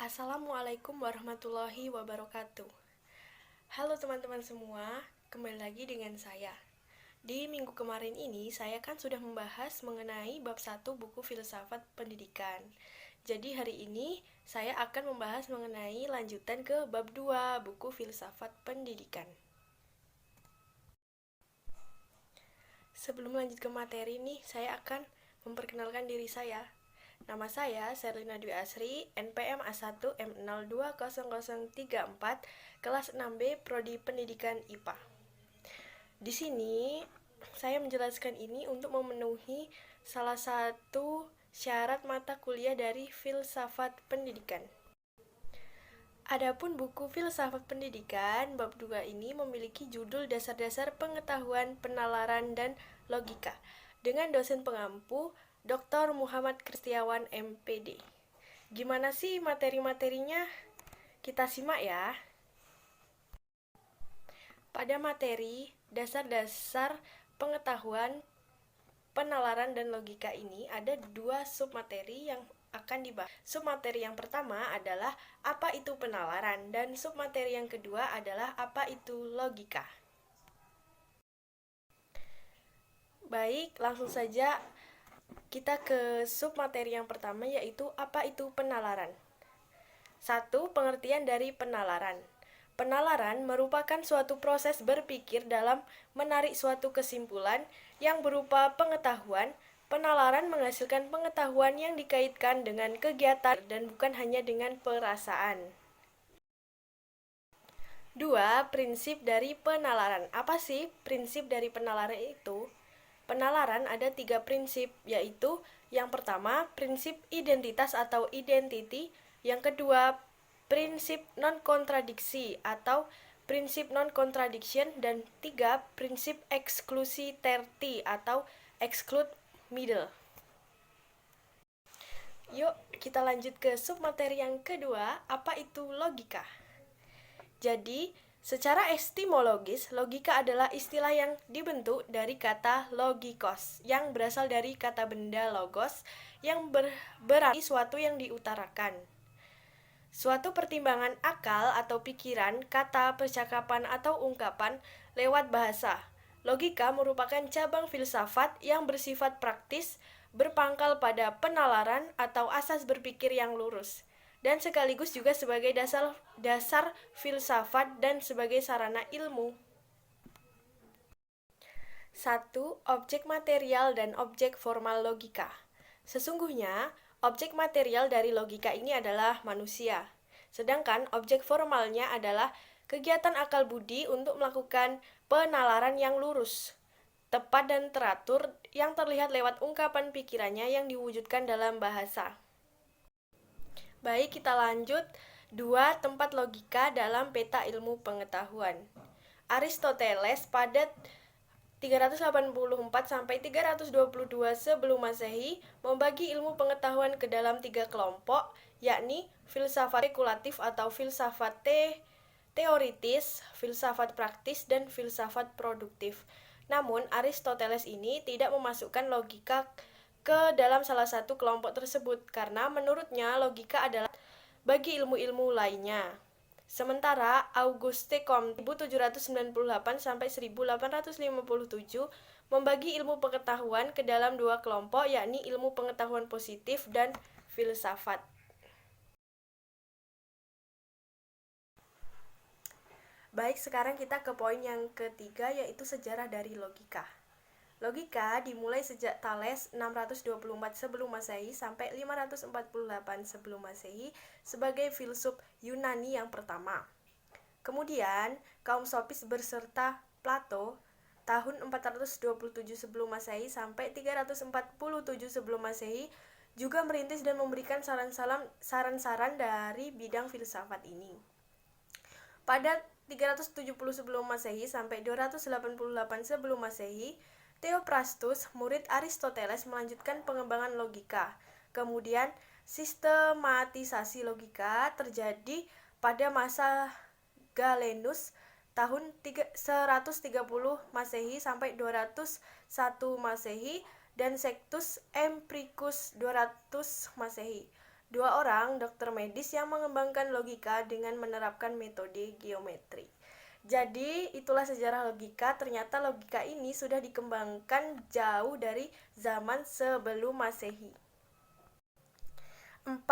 Assalamualaikum warahmatullahi wabarakatuh. Halo teman-teman semua, kembali lagi dengan saya. Di minggu kemarin ini, saya kan sudah membahas mengenai bab 1 buku Filsafat Pendidikan. Jadi hari ini, saya akan membahas mengenai lanjutan ke bab 2 buku Filsafat Pendidikan. Sebelum lanjut ke materi nih, saya akan memperkenalkan diri saya. Nama saya Serlina Dwi Asri, NPM A1M020034, kelas 6B, Prodi Pendidikan IPA. Di sini, saya menjelaskan ini untuk memenuhi salah satu syarat mata kuliah dari Filsafat Pendidikan. Adapun buku Filsafat Pendidikan bab 2 ini memiliki judul Dasar-dasar Pengetahuan Penalaran dan Logika dengan dosen pengampu Dr. Muhammad Kristiawan MPD. Gimana sih materi-materinya? Kita simak ya. Pada materi Dasar-dasar Pengetahuan Penalaran dan Logika ini ada 2 submateri yang akan dibahas. Submateri yang pertama adalah apa itu penalaran dan submateri yang kedua adalah apa itu logika. Baik, langsung saja kita ke submateri yang pertama yaitu apa itu penalaran. 1. Pengertian dari penalaran. Penalaran merupakan suatu proses berpikir dalam menarik suatu kesimpulan yang berupa pengetahuan. Penalaran menghasilkan pengetahuan yang dikaitkan dengan kegiatan dan bukan hanya dengan perasaan. 2. Prinsip dari penalaran. Apa sih prinsip dari penalaran itu? Penalaran ada 3 prinsip, yaitu yang pertama, prinsip identitas atau identity, yang kedua, prinsip non-kontradiksi atau prinsip non-contradiction, dan 3, prinsip exclusivity atau exclude middle. Yuk, kita lanjut ke submateri yang kedua, apa itu logika? Jadi, secara epistemologis, logika adalah istilah yang dibentuk dari kata logikos, yang berasal dari kata benda logos, yang berarti suatu yang diutarakan. Suatu pertimbangan akal atau pikiran, kata, percakapan, atau ungkapan lewat bahasa. Logika merupakan cabang filsafat yang bersifat praktis, berpangkal pada penalaran atau asas berpikir yang lurus, dan sekaligus juga sebagai dasar filsafat dan sebagai sarana ilmu. 1. Objek material dan objek formal logika. Sesungguhnya, objek material dari logika ini adalah manusia, sedangkan objek formalnya adalah kegiatan akal budi untuk melakukan penalaran yang lurus, tepat dan teratur yang terlihat lewat ungkapan pikirannya yang diwujudkan dalam bahasa. Baik, kita lanjut. 2. Tempat logika dalam peta ilmu pengetahuan. Aristoteles pada 384 sampai 322 sebelum Masehi membagi ilmu pengetahuan ke dalam 3 kelompok, yakni filsafat spekulatif atau filsafat teoritis, filsafat praktis, dan filsafat produktif. Namun, Aristoteles ini tidak memasukkan logika ke dalam salah satu kelompok tersebut karena menurutnya logika adalah bagi ilmu-ilmu lainnya. Sementara Auguste Comte 1798 sampai 1857 membagi ilmu pengetahuan ke dalam 2 kelompok, yakni ilmu pengetahuan positif dan filsafat. Baik, sekarang kita ke poin yang ketiga, yaitu sejarah dari logika. Logika dimulai sejak Thales 624 sebelum Masehi sampai 548 sebelum Masehi sebagai filsuf Yunani yang pertama. Kemudian, kaum Sofis berserta Plato tahun 427 sebelum Masehi sampai 347 sebelum Masehi juga merintis dan memberikan saran-saran dari bidang filsafat ini. Pada 370 sebelum Masehi sampai 288 sebelum Masehi, Theophrastus, murid Aristoteles, melanjutkan pengembangan logika. Kemudian, sistematisasi logika terjadi pada masa Galenus tahun 130 Masehi sampai 201 Masehi dan Sextus Empiricus 200 Masehi. Dua orang dokter medis yang mengembangkan logika dengan menerapkan metode geometri. Jadi, itulah sejarah logika. Ternyata logika ini sudah dikembangkan jauh dari zaman sebelum Masehi. 4.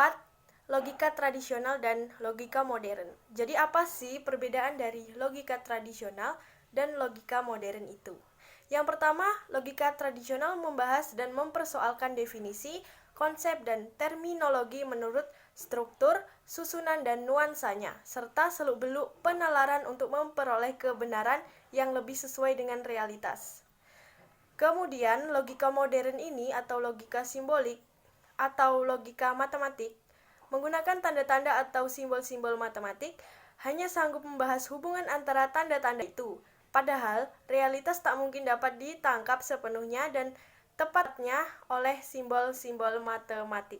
Logika tradisional dan logika modern. Jadi, apa sih perbedaan dari logika tradisional dan logika modern itu? Yang pertama, logika tradisional membahas dan mempersoalkan definisi, konsep, dan terminologi menurut struktur, susunan, dan nuansanya, serta seluk-beluk penalaran untuk memperoleh kebenaran yang lebih sesuai dengan realitas. Kemudian, logika modern ini atau logika simbolik atau logika matematik menggunakan tanda-tanda atau simbol-simbol matematik hanya sanggup membahas hubungan antara tanda-tanda itu. Padahal, realitas tak mungkin dapat ditangkap sepenuhnya dan tepatnya oleh simbol-simbol matematik.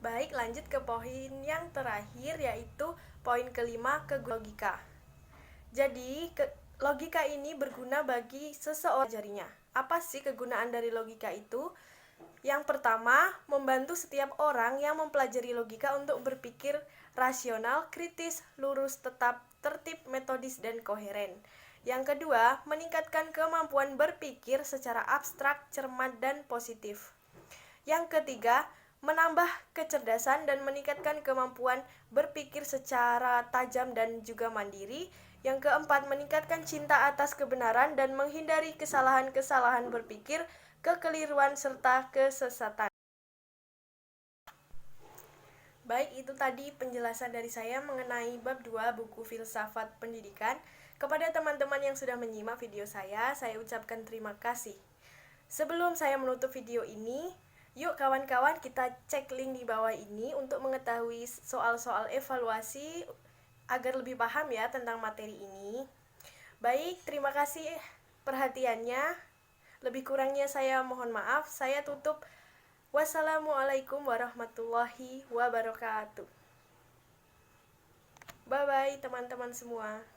Baik, lanjut ke poin yang terakhir, yaitu poin kelima, logika. Jadi, logika ini berguna bagi seseorang jarinya. Apa sih kegunaan dari logika itu? Yang pertama, membantu setiap orang yang mempelajari logika untuk berpikir rasional, kritis, lurus, tetap, tertib, metodis, dan koheren. Yang kedua, meningkatkan kemampuan berpikir secara abstrak, cermat, dan positif. Yang ketiga, menambah kecerdasan dan meningkatkan kemampuan berpikir secara tajam dan juga mandiri. Yang keempat, meningkatkan cinta atas kebenaran dan menghindari kesalahan-kesalahan berpikir, kekeliruan, serta kesesatan. Baik, itu tadi penjelasan dari saya mengenai bab 2 buku Filsafat Pendidikan. Kepada teman-teman yang sudah menyimak video saya ucapkan terima kasih. Sebelum saya menutup video ini, yuk kawan-kawan kita cek link di bawah ini untuk mengetahui soal-soal evaluasi agar lebih paham ya tentang materi ini. Baik, terima kasih perhatiannya. Lebih kurangnya saya mohon maaf. Saya tutup. Wassalamualaikum warahmatullahi wabarakatuh. Bye-bye teman-teman semua.